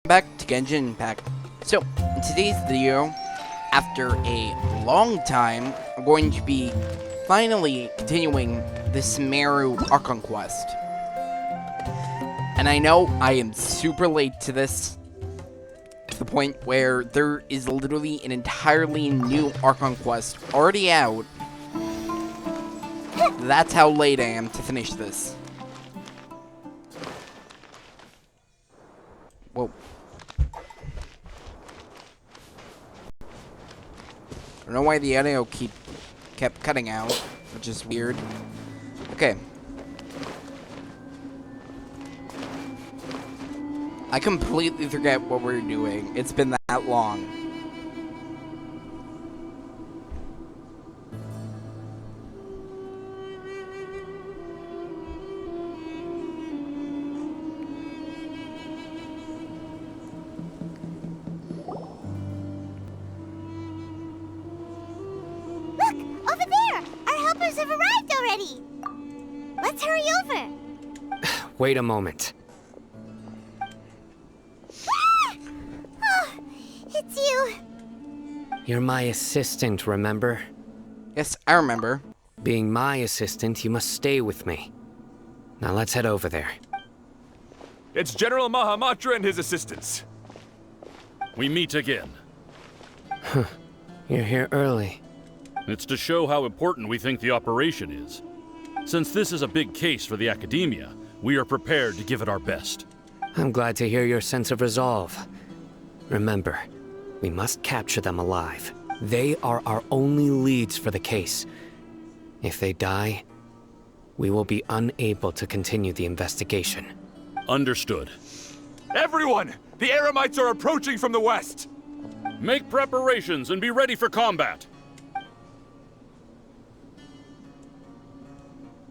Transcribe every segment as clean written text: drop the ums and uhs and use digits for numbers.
Back to Genshin Impact. So, in today's video, after a long time, I'm going to be finally continuing the Sumeru Archon quest. And I know I am super late to this, to the point where there is literally an entirely new Archon quest already out. That's how late I am to finish this. Whoa. I don't know why the audio kept cutting out, which is weird. Okay. I completely forget what we're doing. It's been that long. Have arrived already. Let's hurry over. Wait a moment. Ah! Oh, it's you. You're my assistant, remember? Yes, I remember. Being my assistant, you must stay with me. Now let's head over there. It's General Mahamatra and his assistants. We meet again. You're here early. It's to show how important we think the operation is. Since this is a big case for the Academia, we are prepared to give it our best. I'm glad to hear your sense of resolve. Remember, we must capture them alive. They are our only leads for the case. If they die, we will be unable to continue the investigation. Understood. Everyone! The Eremites are approaching from the west! Make preparations and be ready for combat!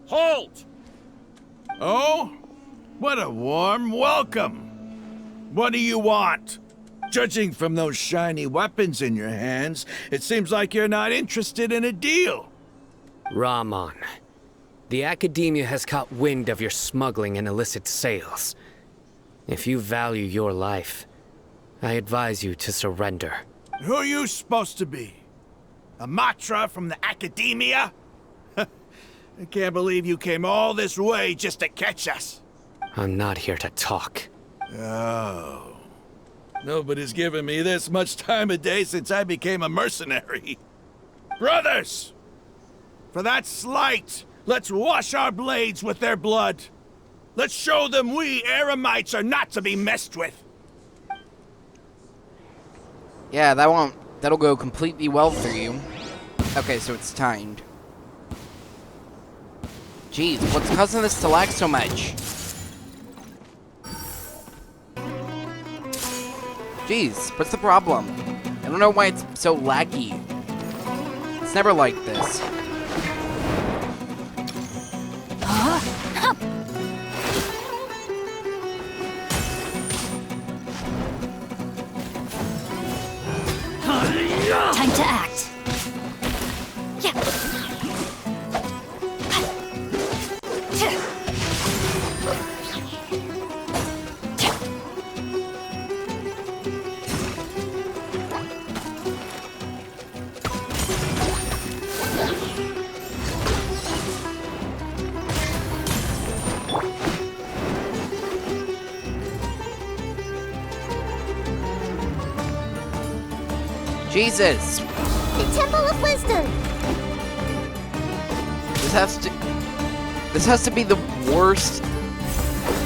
Halt! Oh? What a warm welcome! What do you want? Judging from those shiny weapons in your hands, it seems like you're not interested in a deal. Rahman, the Academia has caught wind of your smuggling and illicit sales. If you value your life, I advise you to surrender. Who are you supposed to be? A Matra from the Academia? I can't believe you came all this way just to catch us. I'm not here to talk. Oh. Nobody's given me this much time of day since I became a mercenary. Brothers! For that slight, let's wash our blades with their blood. Let's show them we Eremites are not to be messed with. Yeah, that'll go completely well for you. Okay, so it's timed. Jeez, what's causing this to lag so much? Jeez, what's the problem? I don't know why it's so laggy. It's never like this. Time to act. Jesus! The Temple of Wisdom. This has to be the worst.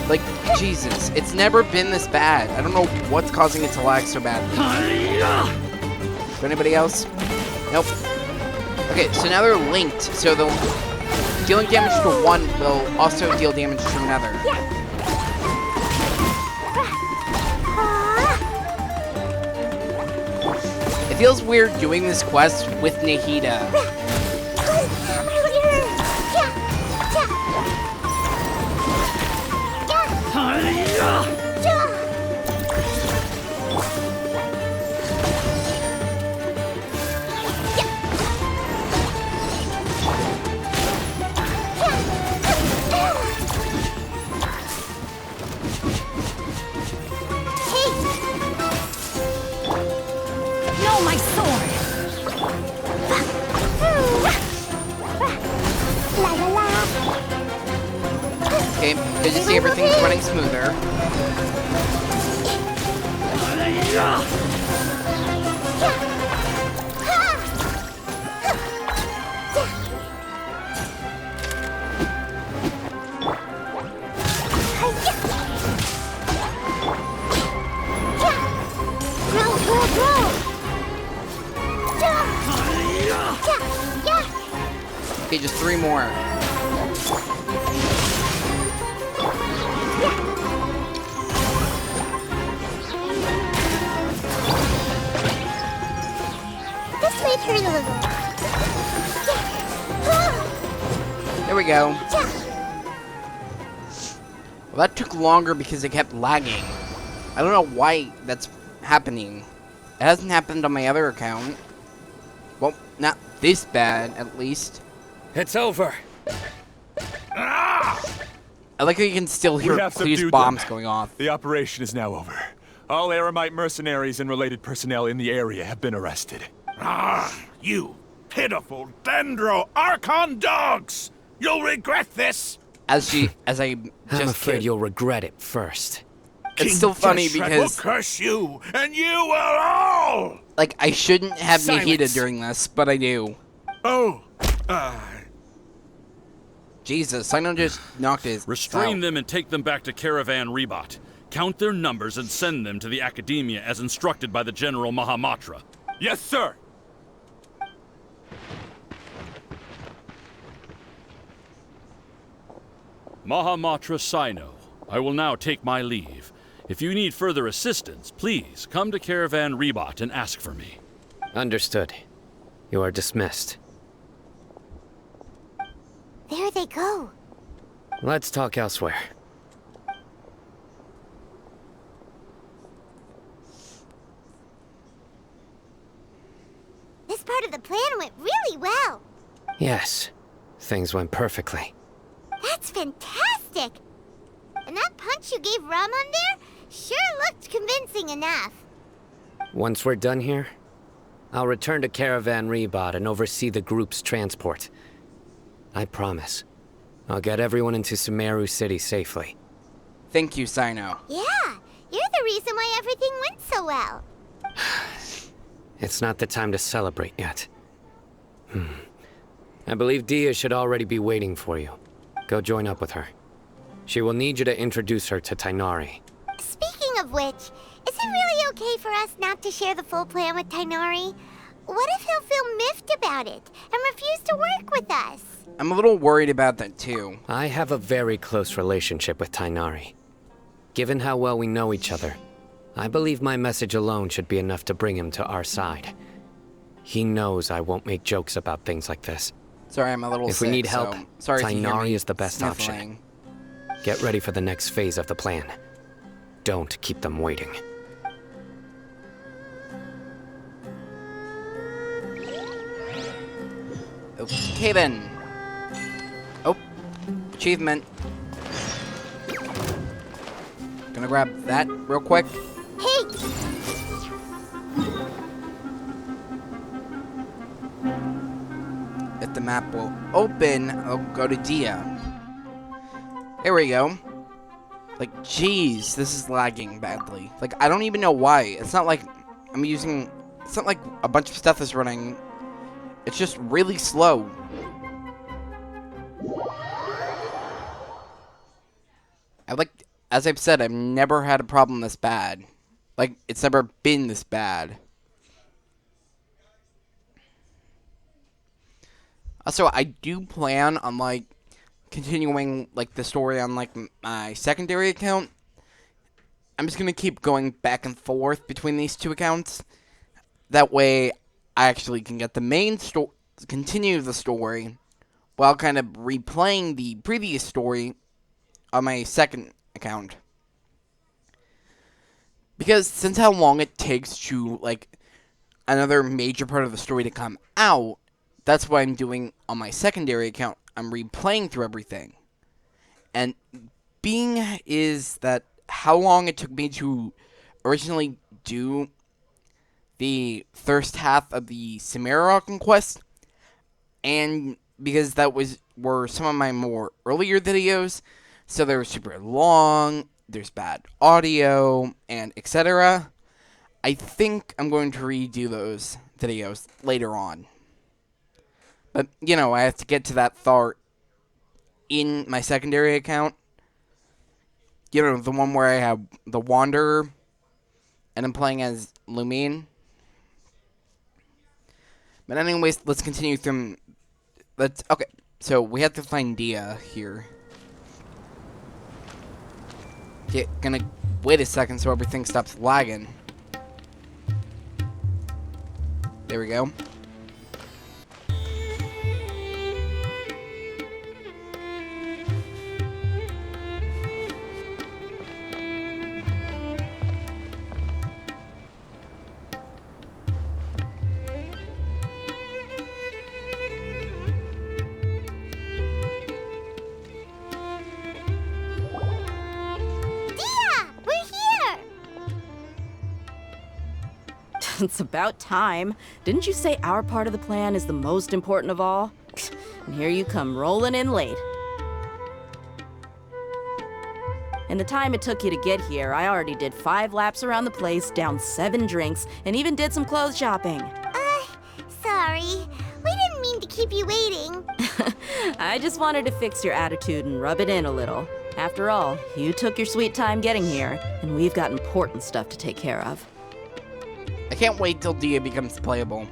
Like, Jesus, it's never been this bad. I don't know what's causing it to lag so badly. Is there anybody else? Nope. Okay, so now they're linked, so they'll dealing damage to one will also deal damage to another. It feels weird doing this quest with Nahida. Hey, everything's running smoother. Okay, just 3 more. This might hurt a little. There we go. Well, that took longer because it kept lagging. I don't know why that's happening. It hasn't happened on my other account. Well, not this bad, at least. It's over. I like how you can still We hear have Cleo's subdued bombs them. going off. The operation is now over. All Aramite mercenaries and related personnel in the area have been arrested. You pitiful Dendro Archon dogs! You'll regret this! As I just I'm afraid kid. you'll regret it first. It's still funny King Deshret because, will curse you, and you will all! like, I shouldn't have Nahida Silence. during this, but I do. Oh, Jesus, Sino just knocked his Restrain out. them and take them back to Caravan Rebot. Count their numbers and send them to the Academia as instructed by the General Mahamatra. Yes, sir! Mahamatra Sino, I will now take my leave. If you need further assistance, please come to Caravan Rebot and ask for me. Understood. You are dismissed. There they go. Let's talk elsewhere. This part of the plan went really well. Yes, things went perfectly. That's fantastic. And that punch you gave Ramon there sure looked convincing enough. Once we're done here, I'll return to Caravan Rebot and oversee the group's transport. I promise. I'll get everyone into Sumeru City safely. Thank you, Sino. Yeah, you're the reason why everything went so well. It's not the time to celebrate yet. I believe Dia should already be waiting for you. Go join up with her. She will need you to introduce her to Tainari. Speaking of which, is it really okay for us not to share the full plan with Tainari? What if he'll feel miffed about it and refuse to work with us? I'm a little worried about that, too. I have a very close relationship with Tainari. Given how well we know each other, I believe my message alone should be enough to bring him to our side. He knows I won't make jokes about things like this. Sorry, I'm a little If sick, we need help, so sorry if you hear Tainari me is the best option. sniffling. Get ready for the next phase of the plan. Don't keep them waiting. Okay, then. Oh, achievement. Gonna grab that real quick. Hey, If the map will open, I'll go to Dia. There we go. Like, jeez, this is lagging badly. Like, I don't even know why. It's not like I'm using... It's not like a bunch of stuff is running. It's just really slow. As I've said, I've never had a problem this bad. Like, it's never been this bad. Also, I do plan on, like, continuing, like, the story on, like, my secondary account. I'm just gonna keep going back and forth between these two accounts. That way, I actually can get the main story, continue the story, while kind of replaying the previous story on my second account. Because since how long it takes to, like, another major part of the story to come out, that's what I'm doing on my secondary account. I'm replaying through everything. And being is that how long it took me to originally do the first half of the Sumeru conquest, and because that were some of my more earlier videos, So they're super long, there's bad audio, and etc. I think I'm going to redo those videos later on. But, you know, I have to get to that thought in my secondary account. You know, the one where I have the Wanderer, and I'm playing as Lumine. But anyways, let's continue through. Okay, so we have to find Dia here. Okay, gonna wait a second so everything stops lagging. There we go. It's about time. Didn't you say our part of the plan is the most important of all? And here you come rolling in late. In the time it took you to get here, I already did 5 laps around the place, downed 7 drinks, and even did some clothes shopping. Sorry. We didn't mean to keep you waiting. I just wanted to fix your attitude and rub it in a little. After all, you took your sweet time getting here, and we've got important stuff to take care of. I can't wait till Dia becomes playable.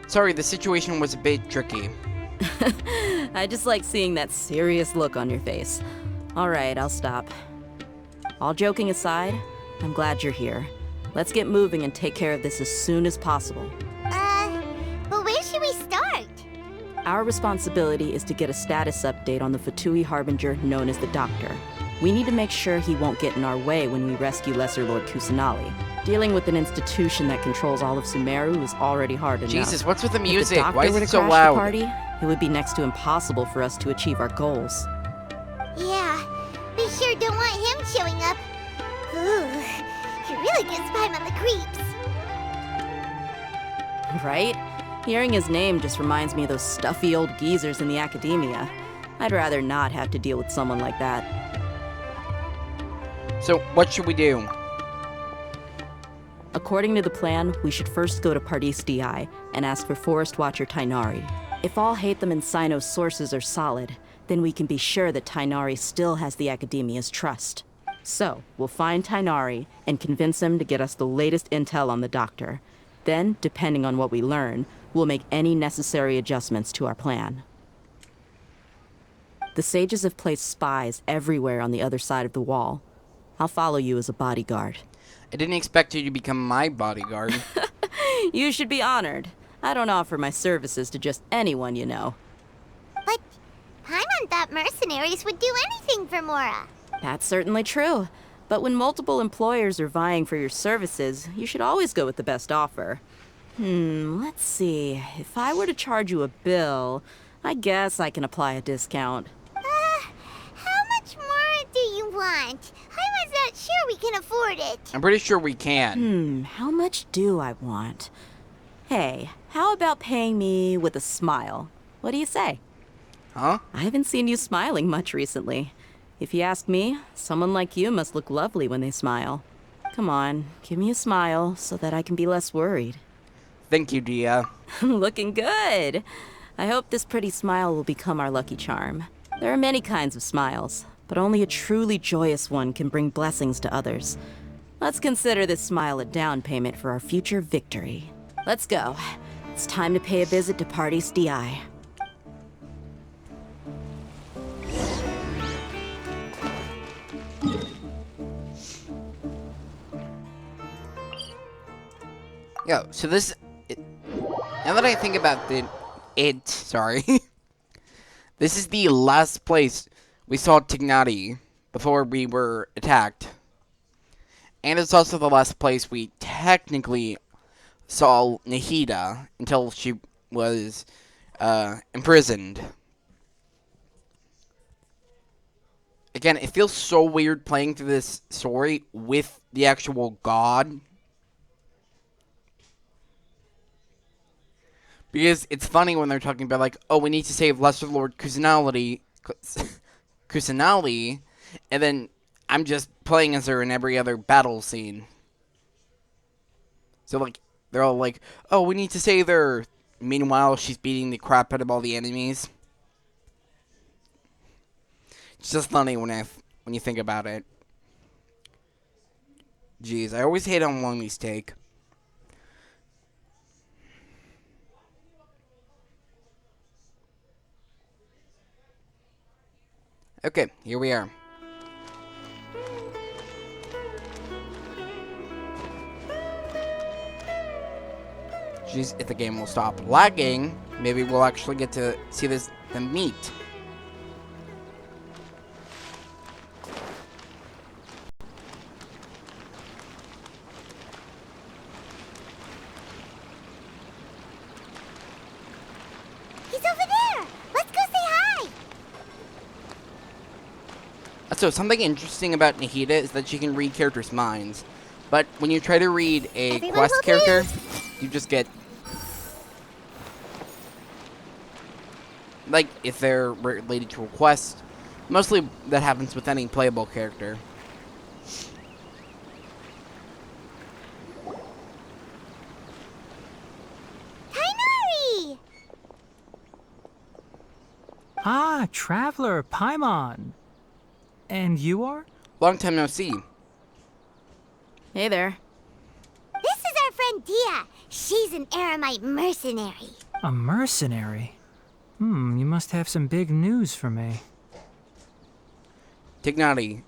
Sorry, the situation was a bit tricky. I just like seeing that serious look on your face. Alright, I'll stop. All joking aside, I'm glad you're here. Let's get moving and take care of this as soon as possible. But where should we start? Our responsibility is to get a status update on the Fatui Harbinger known as the Doctor. We need to make sure he won't get in our way when we rescue Lesser Lord Kusanali. Dealing with an institution that controls all of Sumeru is already hard enough. Jesus, what's with the If the music? Doctor Why is were to it so crash loud? the party, it would be next to impossible for us to achieve our goals. Yeah, we sure don't want him showing up. Ooh, he really gives Paimon the creeps. Right? Hearing his name just reminds me of those stuffy old geezers in the academia. I'd rather not have to deal with someone like that. So, what should we do? According to the plan, we should first go to Pardis DI and ask for Forest Watcher Tainari. If all Hatham and Sino's sources are solid, then we can be sure that Tainari still has the Academia's trust. So, we'll find Tainari and convince him to get us the latest intel on the Doctor. Then, depending on what we learn, we'll make any necessary adjustments to our plan. The sages have placed spies everywhere on the other side of the wall. I'll follow you as a bodyguard. I didn't expect you to become my bodyguard. You should be honored. I don't offer my services to just anyone you know. But Paimon thought mercenaries would do anything for Mora. That's certainly true. But when multiple employers are vying for your services, you should always go with the best offer. Let's see. If I were to charge you a bill, I guess I can apply a discount. How much more do you want? Paimon's not sure we can afford it. I'm pretty sure we can. How much do I want? Hey, how about paying me with a smile? What do you say? Huh? I haven't seen you smiling much recently. If you ask me, someone like you must look lovely when they smile. Come on, give me a smile so that I can be less worried. Thank you, Dia. Looking good. I hope this pretty smile will become our lucky charm. There are many kinds of smiles, but only a truly joyous one can bring blessings to others. Let's consider this smile a down payment for our future victory. Let's go. It's time to pay a visit to Pardis DI. Yo, so this... now that I think about sorry. This is the last place we saw Tignati before we were attacked. And it's also the last place we technically saw Nahida until she was imprisoned. Again, it feels so weird playing through this story with the actual god. Because it's funny when they're talking about, like, oh, we need to save Lesser Lord Kusanali, And then I'm just playing as her in every other battle scene. So, like, they're all like, oh, we need to save her. Meanwhile, she's beating the crap out of all the enemies. It's just funny when you think about it. Jeez, I always hate how long these take. Okay, here we are. Jeez, if the game will stop lagging, maybe we'll actually get to see them meet. He's over there! Let's go say hi! So something interesting about Nahida is that she can read characters' minds. But when you try to read a Everyone quest will character, please. you just get... Like, if they're related to a quest, mostly that happens with any playable character. Tainari! Ah, Traveler, Paimon. And you are? Long time no see. Hey there. This is our friend Dia. She's an Aramite mercenary. A mercenary? You must have some big news for me. Tignati,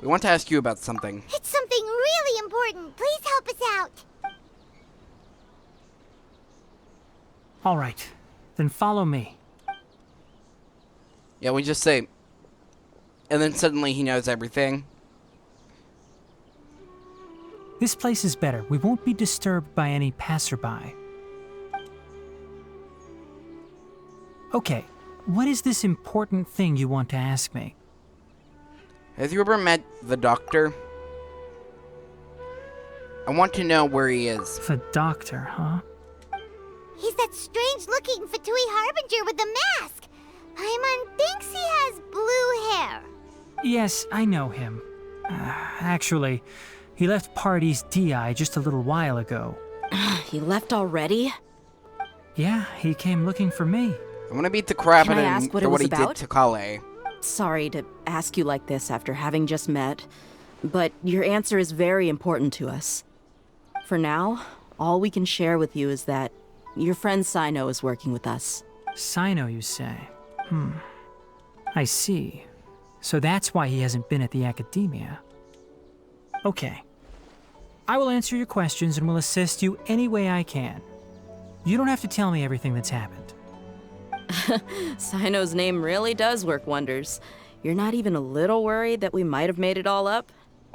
we want to ask you about something. It's something really important. Please help us out. All right, then follow me. Yeah, we just say... And then suddenly he knows everything. This place is better. We won't be disturbed by any passerby. Okay, what is this important thing you want to ask me? Have you ever met the doctor? I want to know where he is. The doctor, huh? He's that strange-looking Fatui Harbinger with the mask. Paimon thinks he has blue hair. Yes, I know him. Actually, he left Party's DI just a little while ago. He left already? Yeah, he came looking for me. I want to beat the crap Can out I of him ask what for it what was he about? did to Kale. Sorry to ask you like this after having just met, but your answer is very important to us. For now, all we can share with you is that your friend Sino is working with us. Sino, you say? I see. So that's why he hasn't been at the academia. Okay. I will answer your questions and will assist you any way I can. You don't have to tell me everything that's happened. Sino's name really does work wonders. You're not even a little worried that we might have made it all up?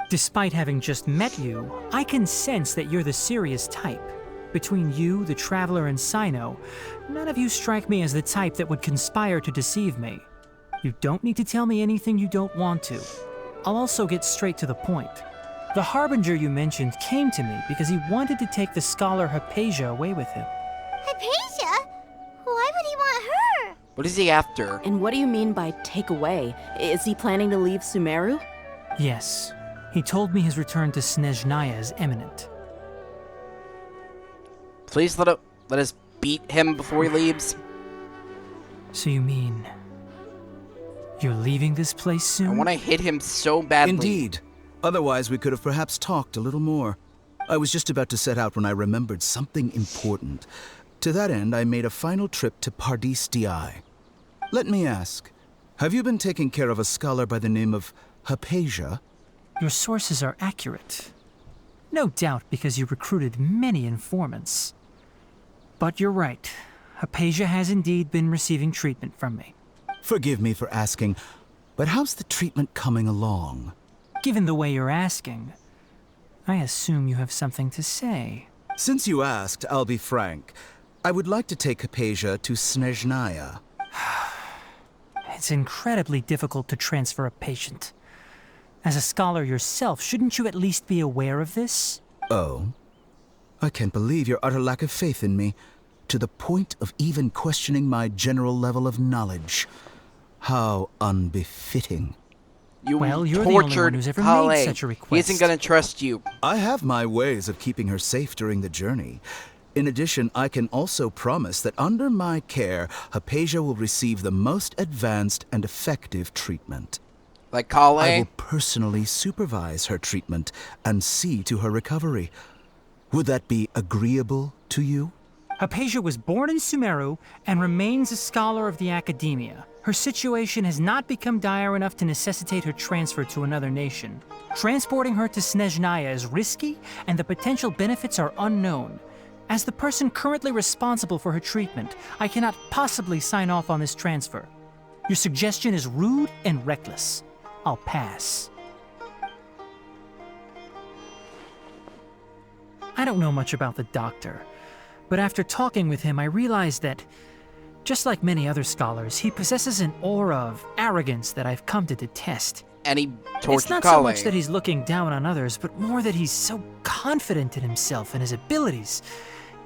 Despite having just met you, I can sense that you're the serious type. Between you, the Traveler, and Sino, none of you strike me as the type that would conspire to deceive me. You don't need to tell me anything you don't want to. I'll also get straight to the point. The Harbinger you mentioned came to me because he wanted to take the scholar Hypatia away with him. Hypatia? Why would he want her? What is he after? And what do you mean by take away? Is he planning to leave Sumeru? Yes. He told me his return to Snezhnaya is imminent. Please let us beat him before he leaves. So you mean... you're leaving this place soon? I want to hit him so badly. Indeed. Otherwise, we could have perhaps talked a little more. I was just about to set out when I remembered something important. To that end, I made a final trip to Pardis Di. Let me ask, have you been taking care of a scholar by the name of Hypatia? Your sources are accurate. No doubt because you recruited many informants. But you're right. Hypatia has indeed been receiving treatment from me. Forgive me for asking, but how's the treatment coming along? Given the way you're asking, I assume you have something to say. Since you asked, I'll be frank. I would like to take Hypatia to Snezhnaya. It's incredibly difficult to transfer a patient. As a scholar yourself, shouldn't you at least be aware of this? Oh? I can't believe your utter lack of faith in me, to the point of even questioning my general level of knowledge. How unbefitting. You Well, you're the only one tortured who's ever Kale. made such a He isn't request. gonna trust you. I have my ways of keeping her safe during the journey. In addition, I can also promise that under my care, Hypatia will receive the most advanced and effective treatment. Like Kale? I will personally supervise her treatment and see to her recovery. Would that be agreeable to you? Hypatia was born in Sumeru and remains a scholar of the academia. Her situation has not become dire enough to necessitate her transfer to another nation. Transporting her to Snezhnaya is risky, and the potential benefits are unknown. As the person currently responsible for her treatment, I cannot possibly sign off on this transfer. Your suggestion is rude and reckless. I'll pass. I don't know much about the doctor, but after talking with him, I realized that, just like many other scholars, he possesses an aura of arrogance that I've come to detest. And he tortured It's not Kale. so much that he's looking down on others, but more that he's so confident in himself and his abilities,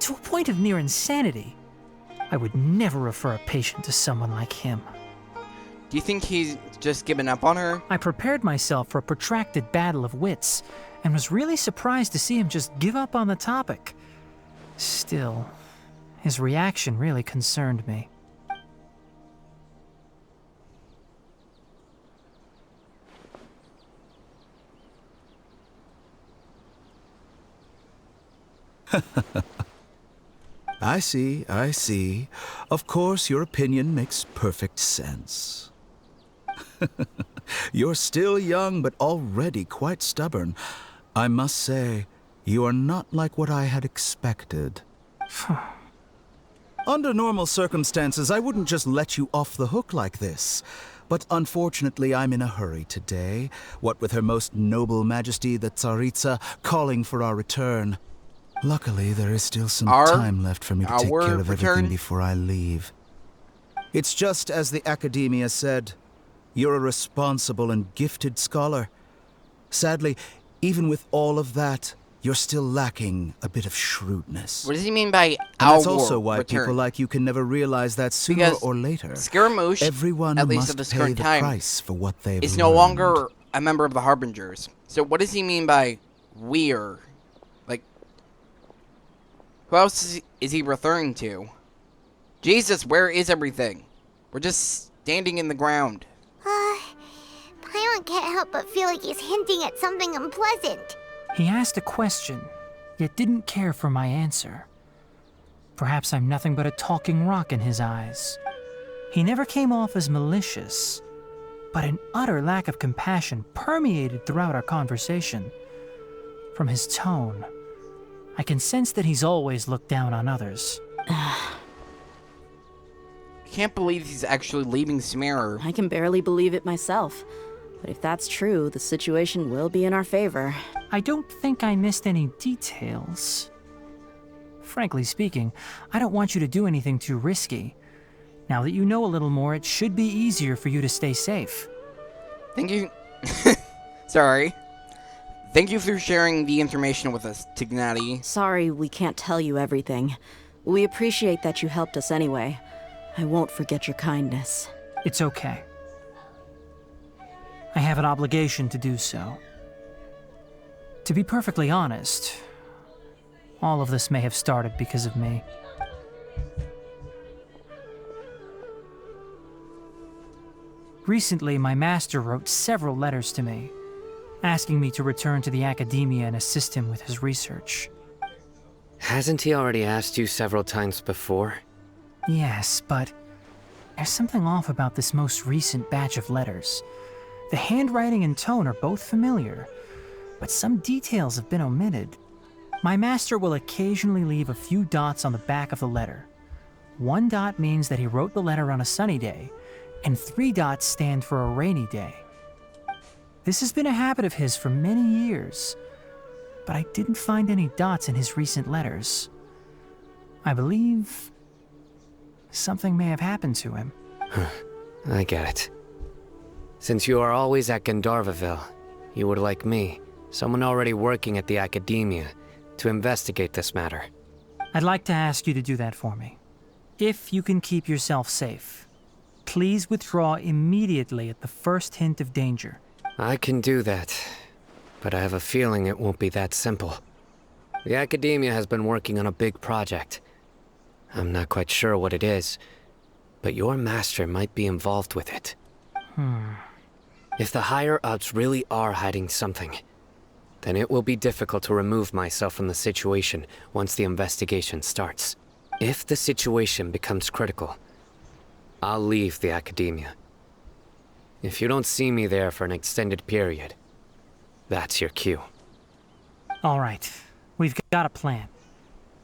to a point of near insanity. I would never refer a patient to someone like him. Do you think he's just given up on her? I prepared myself for a protracted battle of wits, and was really surprised to see him just give up on the topic. Still, his reaction really concerned me. I see, I see. Of course, your opinion makes perfect sense. You're still young, but already quite stubborn. I must say, you are not like what I had expected. Under normal circumstances, I wouldn't just let you off the hook like this. But unfortunately, I'm in a hurry today, what with Her Most Noble Majesty the Tsaritsa calling for our return. Luckily, there is still some time left for me to take care of everything before I leave. It's just as the Academia said. You're a responsible and gifted scholar. Sadly, even with all of that, you're still lacking a bit of shrewdness. What does he mean by And our that's also why return? people like you can never realize that sooner Because or later, Scaramouche, everyone at least must at this pay current the time, price for what they've is no learned. longer a member of the Harbingers. So what does he mean by we're? Like, who else is he referring to? Jesus, where is everything? We're just standing in the ground. Paimon can't help but feel like he's hinting at something unpleasant. He asked a question, yet didn't care for my answer. Perhaps I'm nothing but a talking rock in his eyes. He never came off as malicious, but an utter lack of compassion permeated throughout our conversation. From his tone, I can sense that he's always looked down on others. I can't believe he's actually leaving Sumeru. I can barely believe it myself. But if that's true, the situation will be in our favor. I don't think I missed any details. Frankly speaking, I don't want you to do anything too risky. Now that you know a little more, it should be easier for you to stay safe. Thank you. Sorry. Thank you for sharing the information with us, Tignati. Sorry we can't tell you everything. We appreciate that you helped us anyway. I won't forget your kindness. It's okay. I have an obligation to do so. To be perfectly honest, all of this may have started because of me. Recently, my master wrote several letters to me, asking me to return to the academia and assist him with his research. Hasn't he already asked you several times before? Yes, but there's something off about this most recent batch of letters. The handwriting and tone are both familiar, but some details have been omitted. My master will occasionally leave a few dots on the back of the letter. 1 dot means that he wrote the letter on a sunny day, and 3 dots stand for a rainy day. This has been a habit of his for many years, but I didn't find any dots in his recent letters. I believe something may have happened to him. I get it. Since you are always at Gandharvaville, you would like me, someone already working at the Academia, to investigate this matter. I'd like to ask you to do that for me. If you can keep yourself safe, please withdraw immediately at the first hint of danger. I can do that, but I have a feeling it won't be that simple. The Academia has been working on a big project. I'm not quite sure what it is, but your master might be involved with it. If the higher-ups really are hiding something, then it will be difficult to remove myself from the situation once the investigation starts. If the situation becomes critical, I'll leave the Academia. If you don't see me there for an extended period, that's your cue. All right, we've got a plan.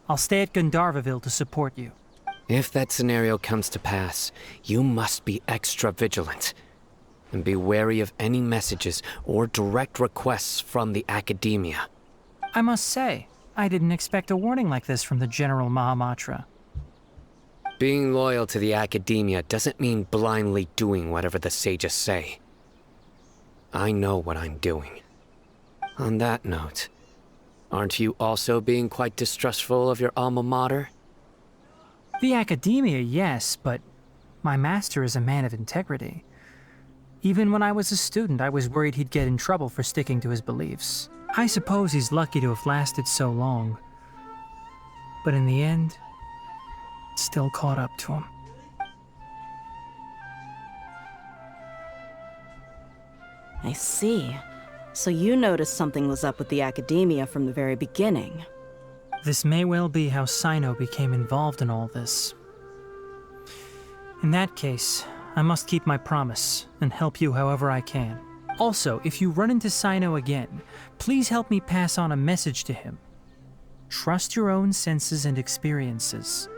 I'll stay at Gandharvaville to support you. If that scenario comes to pass, you must be extra vigilant. And be wary of any messages or direct requests from the Academia. I must say, I didn't expect a warning like this from the General Mahamatra. Being loyal to the Academia doesn't mean blindly doing whatever the sages say. I know what I'm doing. On that note, aren't you also being quite distrustful of your alma mater? The Academia, yes, but my master is a man of integrity. Even when I was a student, I was worried he'd get in trouble for sticking to his beliefs. I suppose he's lucky to have lasted so long. But in the end, it still caught up to him. I see. So you noticed something was up with the Academia from the very beginning. This may well be how Sino became involved in all this. In that case, I must keep my promise and help you however I can. Also, if you run into Sino again, please help me pass on a message to him. Trust your own senses and experiences.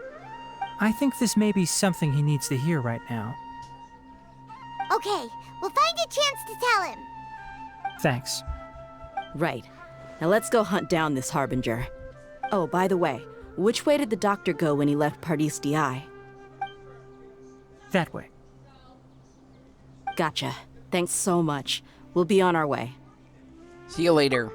I think this may be something he needs to hear right now. Okay, we'll find a chance to tell him. Thanks. Right. Now let's go hunt down this Harbinger. Oh, by the way, which way did the doctor go when he left Pardis DI? That way. Gotcha. Thanks so much. We'll be on our way. See you later.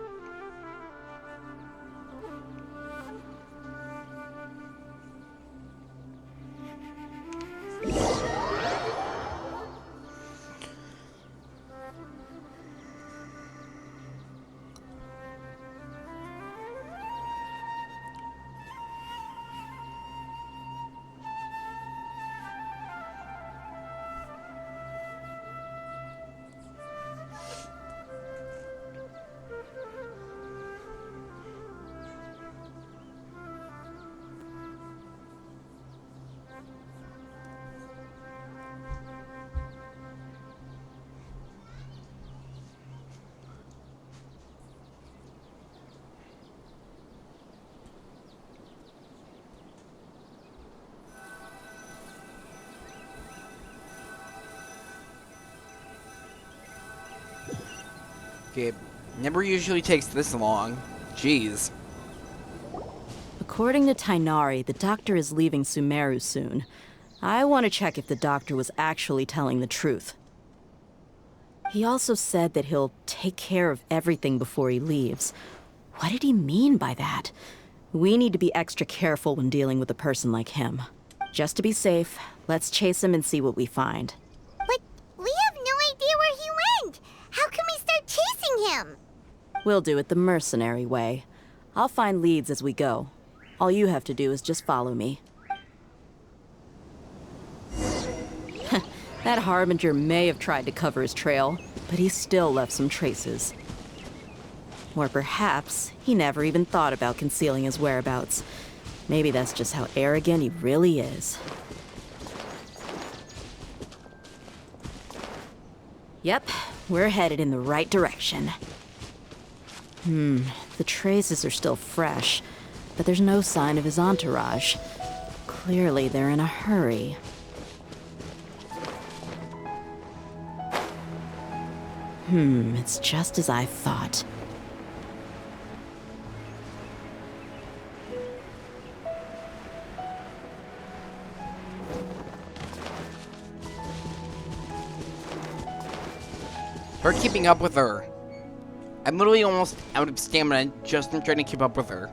Okay, never usually takes this long. Jeez. According to Tainari, the doctor is leaving Sumeru soon. I want to check if the doctor was actually telling the truth. He also said that he'll take care of everything before he leaves. What did he mean by that? We need to be extra careful when dealing with a person like him. Just to be safe, let's chase him and see what we find. But we have no idea where he went. How can we start chasing him? We'll do it the mercenary way. I'll find leads as we go. All you have to do is just follow me. That Harbinger may have tried to cover his trail, but he still left some traces. Or perhaps he never even thought about concealing his whereabouts. Maybe that's just how arrogant he really is. Yep, we're headed in the right direction. The traces are still fresh, but there's no sign of his entourage. Clearly they're in a hurry. It's just as I thought. Start keeping up with her. I'm literally almost out of stamina just in trying to keep up with her.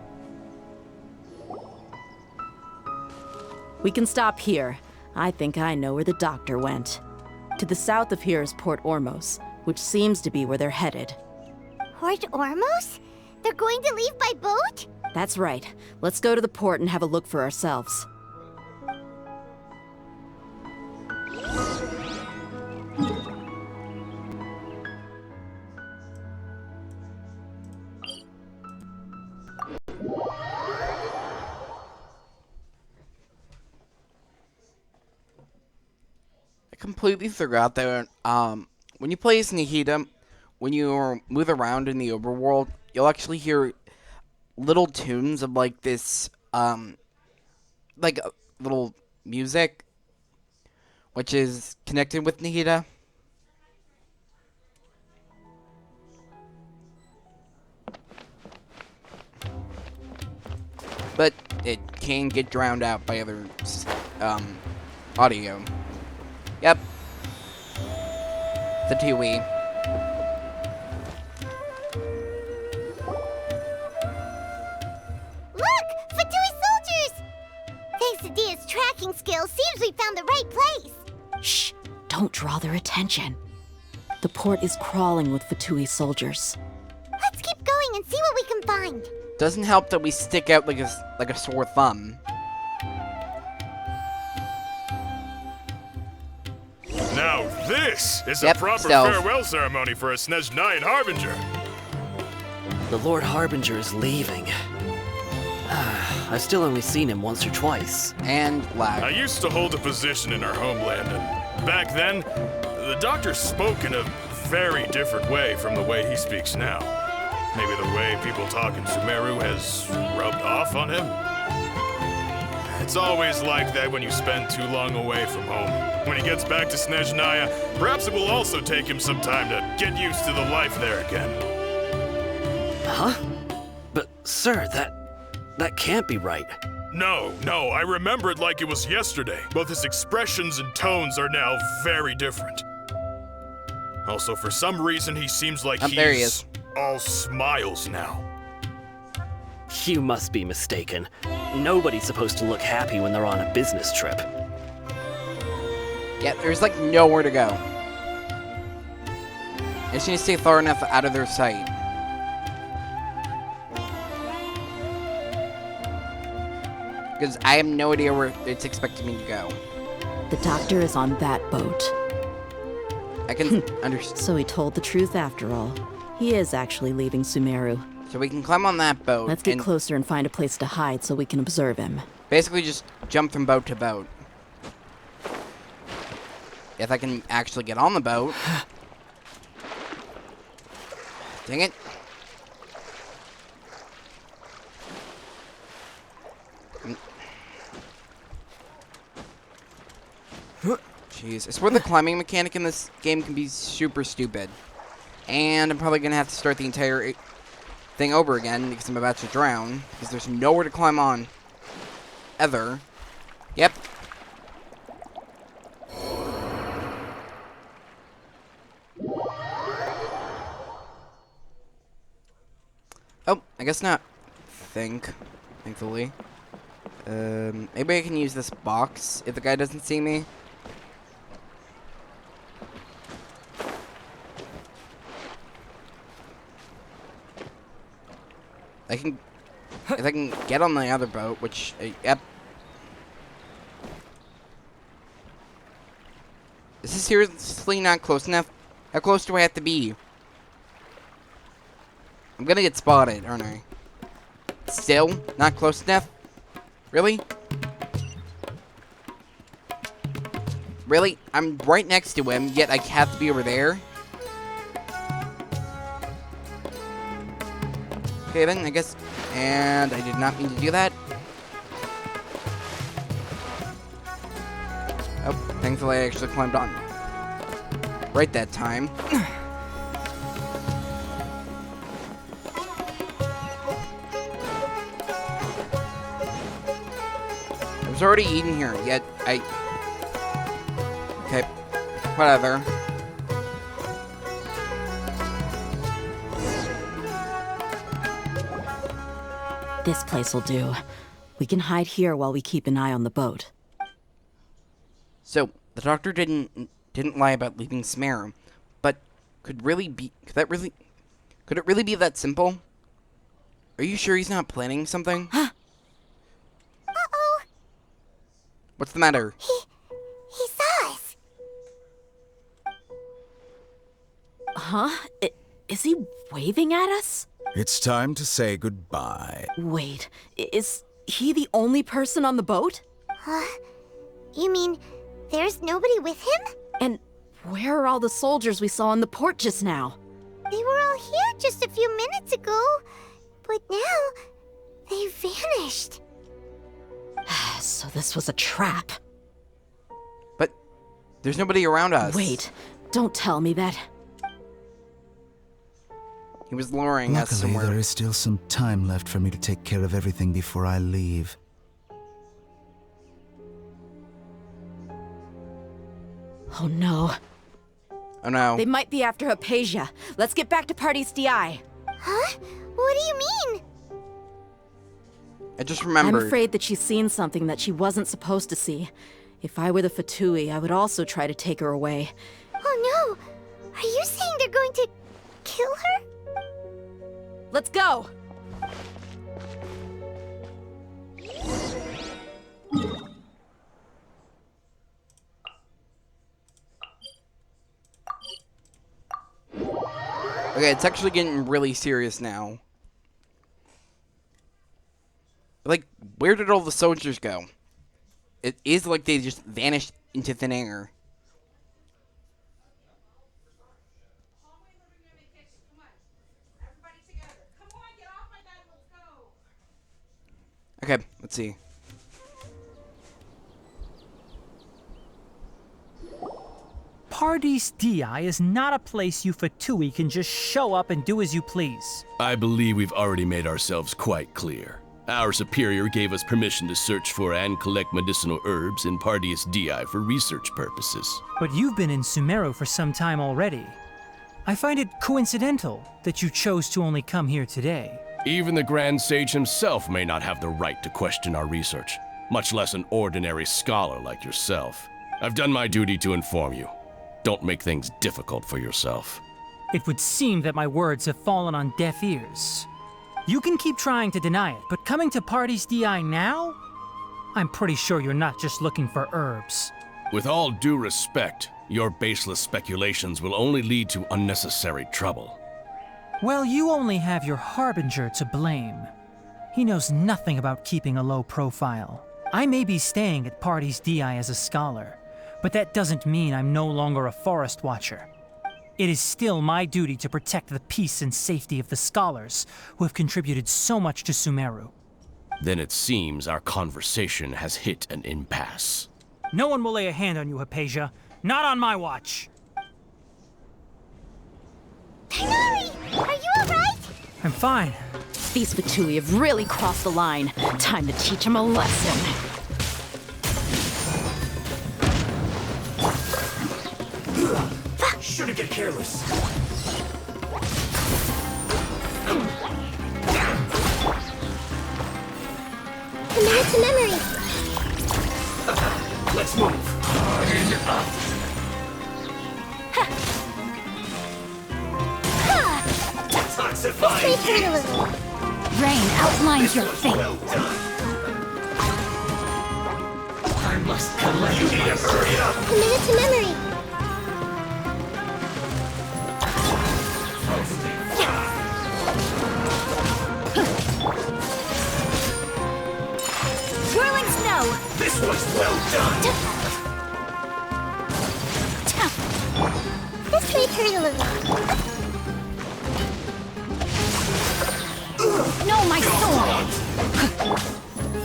We can stop here. I think I know where the doctor went. To the south of here is Port Ormos. which seems to be where they're headed. Port Ormos? They're going to leave by boat? That's right. Let's go to the port and have a look for ourselves. I completely forgot that when you play as Nahida, when you move around in the overworld, you'll actually hear little tunes of like this like little music which is connected with Nahida. But it can get drowned out by other audio. Yep. The Tiwi. Look! Fatui soldiers! Thanks to Dia's tracking skills, seems we found the right place. Shh! Don't draw their attention. The port is crawling with Fatui soldiers. Let's keep going and see what we can find. Doesn't help that we stick out like a sore thumb. Now this is Yep, a proper stealth. farewell ceremony for a Snezhnayan Harbinger. The Lord Harbinger is leaving. I've still only seen him once or twice. And I lag. used to hold a position in our homeland, and back then, the doctor spoke in a very different way from the way he speaks now. Maybe the way people talk in Sumeru has rubbed off on him? It's always like that when you spend too long away from home. When he gets back to Snezhnaya, perhaps it will also take him some time to get used to the life there again. Huh? But, sir, that can't be right. No, I remember it like it was yesterday. Both his expressions and tones are now very different. Also, for some reason, he seems like There he he's is. all smiles now. You must be mistaken. Nobody's supposed to look happy when they're on a business trip. Yeah, there's like nowhere to go. I just need to stay far enough out of their sight. Because I have no idea where it's expecting me to go. The doctor is on that boat. I can understand. So he told the truth after all. He is actually leaving Sumeru. So we can climb on that boat. Let's get and closer and find a place to hide so we can observe him. basically just jump from boat to boat. If I can actually get on the boat. Dang it. Jeez, I swear the climbing mechanic in this game can be super stupid. And I'm probably gonna have to start the entire thing over again because I'm about to drown. Because there's nowhere to climb on. Ever. Yep. Oh, I guess not. Thankfully. Maybe I can use this box if the guy doesn't see me. If I can get on the other boat, which, yep. This is seriously not close enough. How close do I have to be? I'm gonna get spotted, aren't I? Still not close enough? Really? Really? I'm right next to him, yet I have to be over there? Okay then, I guess. And I did not mean to do that. Oh, thankfully I actually climbed on. Right that time. I was already eating here, yet I... Okay, whatever. This place will do. We can hide here while we keep an eye on the boat. So, the doctor didn't lie about leaving Sumeru, but Could it really be that simple? Are you sure he's not planning something? Uh-oh. What's the matter? He saw us. Huh? Is he waving at us? It's time to say goodbye. Wait, is he the only person on the boat? You mean there's nobody with him? And where are all the soldiers we saw in the port just now? They were all here just a few minutes ago, but now they vanished. So this was a trap. But there's nobody around us. Wait, don't tell me that. He was luring us Luckily, somewhere. there is still some time left for me to take care of everything before I leave. Oh no. Oh no. They might be after Hypatia. Let's get back to Party's DI. Huh? What do you mean? I just I'm remembered. afraid that she's seen something that she wasn't supposed to see. If I were the Fatui, I would also try to take her away. Oh no! Are you saying they're going to kill her? Let's go! Okay, it's actually getting really serious now. Like, where did all the soldiers go? It is like they just vanished into thin air. Okay, let's see. Pardes Di is not a place you Fatui can just show up and do as you please. I believe we've already made ourselves quite clear. Our superior gave us permission to search for and collect medicinal herbs in Pardes Di for research purposes. But you've been in Sumeru for some time already. I find it coincidental that you chose to only come here today. Even the Grand Sage himself may not have the right to question our research, much less an ordinary scholar like yourself. I've done my duty to inform you. Don't make things difficult for yourself. It would seem that my words have fallen on deaf ears. You can keep trying to deny it, but coming to Pardes Di now? I'm pretty sure you're not just looking for herbs. With all due respect, your baseless speculations will only lead to unnecessary trouble. Well, you only have your Harbinger to blame. He knows nothing about keeping a low profile. I may be staying at Pardes Di as a scholar, but that doesn't mean I'm no longer a forest watcher. It is still my duty to protect the peace and safety of the scholars who have contributed so much to Sumeru. Then it seems our conversation has hit an impasse. No one will lay a hand on you, Hypatia. Not on my watch. Tighnari! Are you alright? I'm fine. These Fatui have really crossed the line. Time to teach them a lesson. Shouldn't get careless. Commit to memory. Let's move. Straight through a little. Rain outlines your fate. Well done. I must collect you. Hurry up. Commit to memory. Swirling snow. This was well done. This may hurt a little. No, my sword.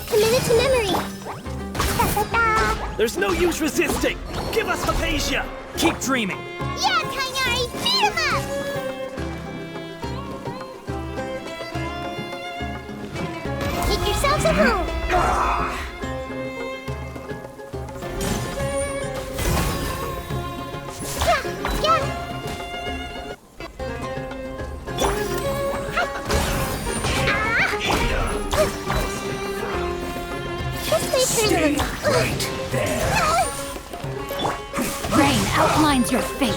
Commit to memory. Ta-ta-ta. There's no use resisting. Give us Hypatia. Keep dreaming. Yeah, Tighnari, beat him up! Take yourselves a home. Right there. Rain outlines your fate.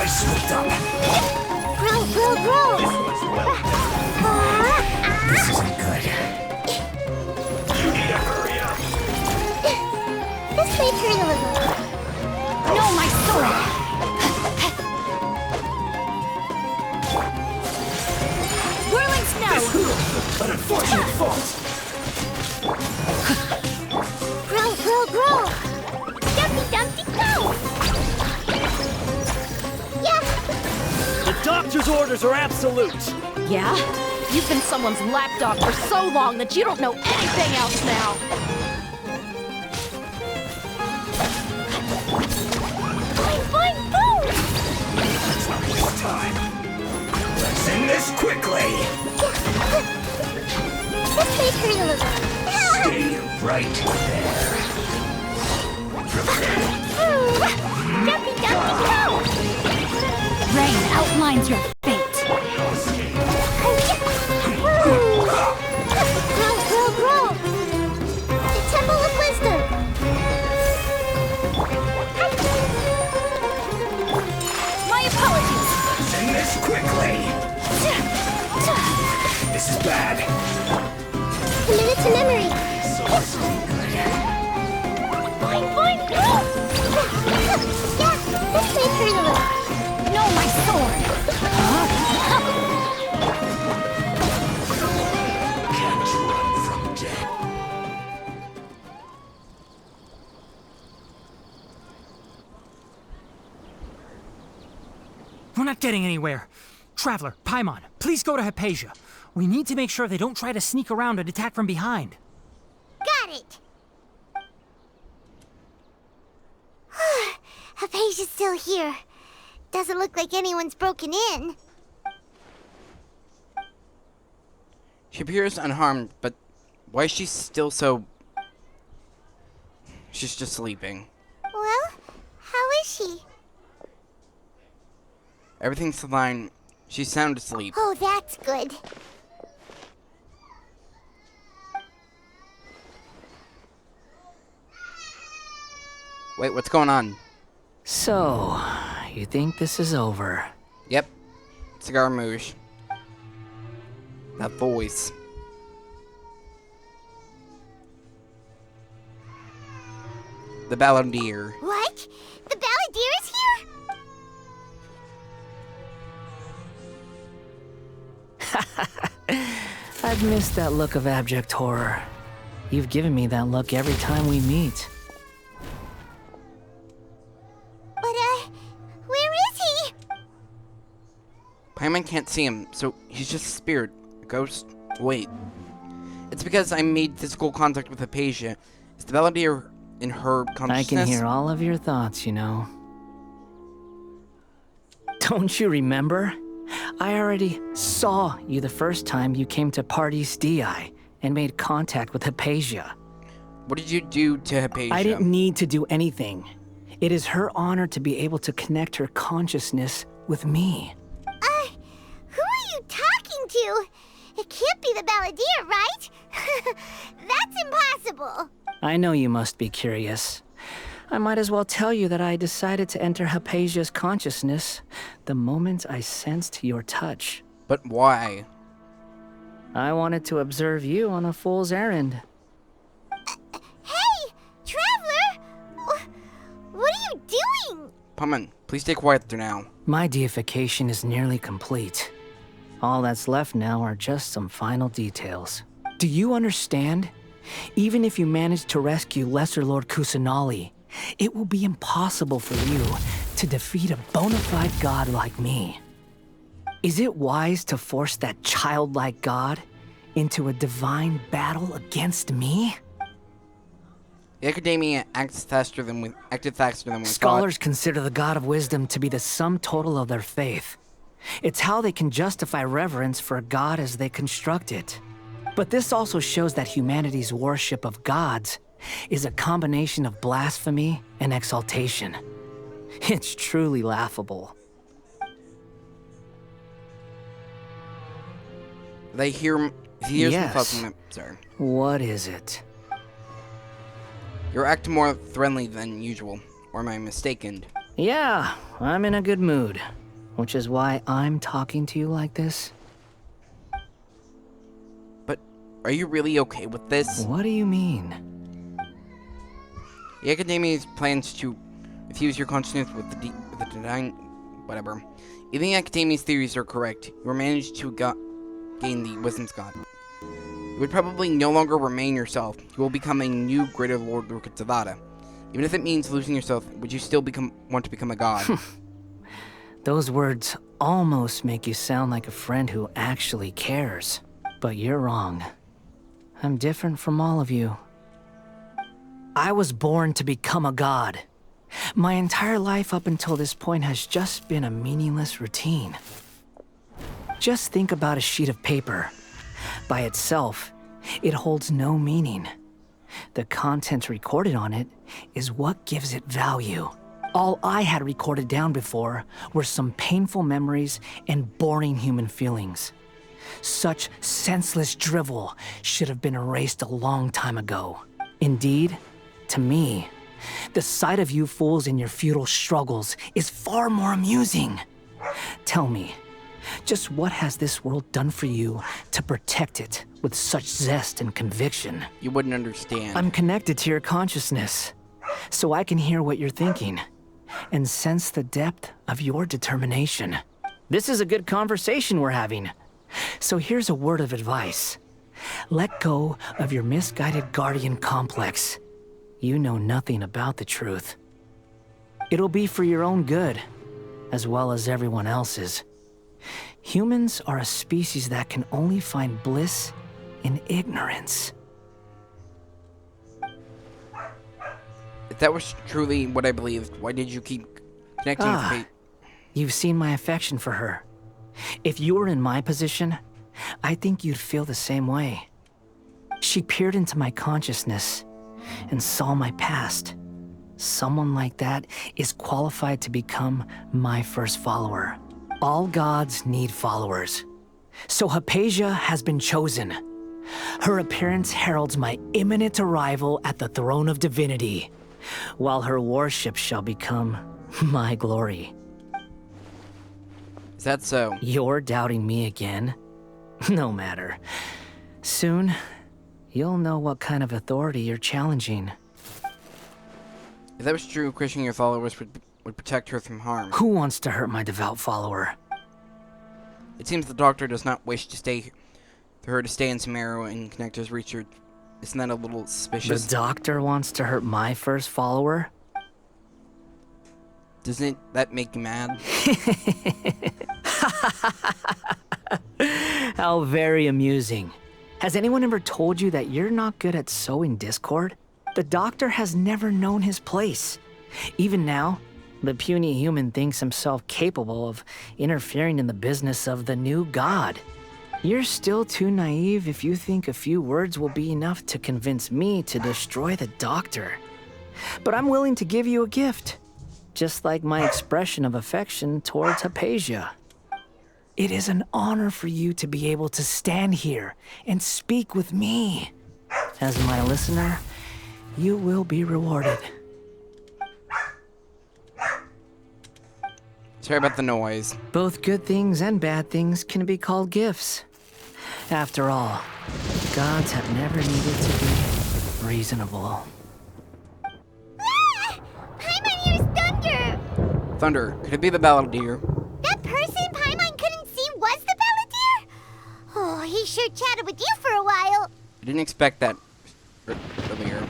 I swooped up. Grow, grow, grow! This isn't good. This may hurt a little. No, my sword! Whirling snow! An unfortunate fault. Grow, grow, grow! Dumpty, dumpty, go! Yeah! The doctor's orders are absolute. Yeah? You've been someone's lapdog for so long that you don't know anything else now. Boing, boing, boom! Let's not waste time. Let's end this quickly. This may hurt a little. Stay right there. Dumpty, dumpty, go! Rain outlines your fate. Grow, grow, grow! The Temple of Wisdom! My apologies. Let's end this quickly. This is bad. A minute to memory! Boing, boing, boing! Yeah, this may hurt a little. No, my sword. Can't run from death. We're not getting anywhere. Traveler, Paimon, please go to Hypatia. We need to make sure they don't try to sneak around and attack from behind. Got it! Hypatia's still here. Doesn't look like anyone's broken in. She appears unharmed, but why is she still so... She's just sleeping. Well, how is she? Everything's fine. She's sound asleep. Oh, that's good. Wait, what's going on? So, you think this is over? Yep. Cigar Mouche. That voice. The Balladeer. What? The Balladeer is here? I've missed that look of abject horror. You've given me that look every time we meet. But, where is he? Paimon can't see him, so he's just a spirit. A ghost. Wait. It's because I made physical contact with Hypatia. Is the Balladeer in her consciousness? I can hear all of your thoughts, you know. Don't you remember? I already saw you the first time you came to Party's DI and made contact with Hypatia. What did you do to Hypatia? I didn't need to do anything. It is her honor to be able to connect her consciousness with me. Who are you talking to? It can't be the Balladeer, right? That's impossible. I know you must be curious. I might as well tell you that I decided to enter Hypatia's consciousness the moment I sensed your touch. But why? I wanted to observe you on a fool's errand. Hey, Traveler! What are you doing? Paimon, please stay quiet there now. My deification is nearly complete. All that's left now are just some final details. Do you understand? Even if you manage to rescue Lesser Lord Kusanali, it will be impossible for you to defeat a bona fide god like me. Is it wise to force that childlike god into a divine battle against me? The Academia acted faster than we thought. Scholars consider the god of wisdom to be the sum total of their faith. It's how they can justify reverence for a god as they construct it. But this also shows that humanity's worship of gods is a combination of blasphemy and exaltation. It's truly laughable. They hear... He hears Yes. me talking... Sorry. What is it? You're acting more friendly than usual. Or am I mistaken? Yeah, I'm in a good mood. Which is why I'm talking to you like this. But are you really okay with this? What do you mean? The Academy's plans to infuse your consciousness with the divine... whatever. If the Academy's theories are correct, you will manage to gain the Wisdom's God. You would probably no longer remain yourself. You will become a new greater Lord Rukatavada. Even if it means losing yourself, would you still want to become a god? Those words almost make you sound like a friend who actually cares. But you're wrong. I'm different from all of you. I was born to become a god. My entire life up until this point has just been a meaningless routine. Just think about a sheet of paper. By itself, it holds no meaning. The content recorded on it is what gives it value. All I had recorded down before were some painful memories and boring human feelings. Such senseless drivel should have been erased a long time ago. Indeed, to me, the sight of you fools in your futile struggles is far more amusing. Tell me, just what has this world done for you to protect it with such zest and conviction? You wouldn't understand. I'm connected to your consciousness, so I can hear what you're thinking and sense the depth of your determination. This is a good conversation we're having. So here's a word of advice. Let go of your misguided guardian complex. You know nothing about the truth. It'll be for your own good, as well as everyone else's. Humans are a species that can only find bliss in ignorance. If that was truly what I believed, why did you keep connecting with fate? You've seen my affection for her. If you were in my position, I think you'd feel the same way. She peered into my consciousness and saw my past. Someone like that is qualified to become my first follower. All gods need followers. So Hypatia has been chosen. Her appearance heralds my imminent arrival at the throne of divinity, while her worship shall become my glory. Is that so? You're doubting me again? No matter. Soon, you'll know what kind of authority you're challenging. If that was true, questioning your followers would protect her from harm. Who wants to hurt my devout follower? It seems the doctor does not wish for her to stay in Sumeru and connect his research. Isn't that a little suspicious? The doctor wants to hurt my first follower? Doesn't that make you mad? How very amusing. Has anyone ever told you that you're not good at sowing discord? The doctor has never known his place. Even now, the puny human thinks himself capable of interfering in the business of the new god. You're still too naive if you think a few words will be enough to convince me to destroy the doctor. But I'm willing to give you a gift, just like my expression of affection towards Hypatia. It is an honor for you to be able to stand here and speak with me. As my listener, you will be rewarded. Sorry about the noise. Both good things and bad things can be called gifts. After all, gods have never needed to be reasonable. Ah! Paimon hears thunder! Thunder, could it be the Balladeer? That person Paimon couldn't see was the Balladeer? Oh, he sure chatted with you for a while. I didn't expect that earlier.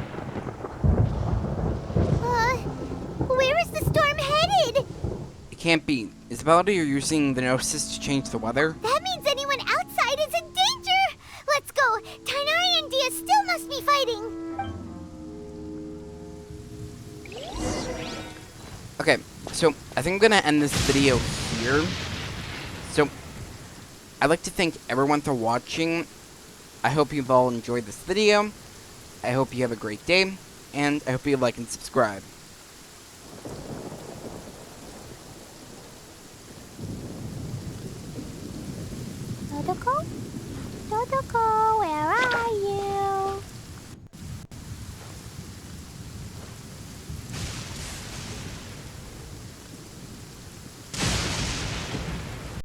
Where is the storm headed? It can't be. Is the Balladeer using the Gnosis to change the weather? That means anyone outside is in danger! Let's go! Tainari and Dia still must be fighting! Okay, so I think I'm gonna end this video here. So, I'd like to thank everyone for watching. I hope you've all enjoyed this video. I hope you have a great day, and I hope you like and subscribe. Dodoko? Dodoko, where are you?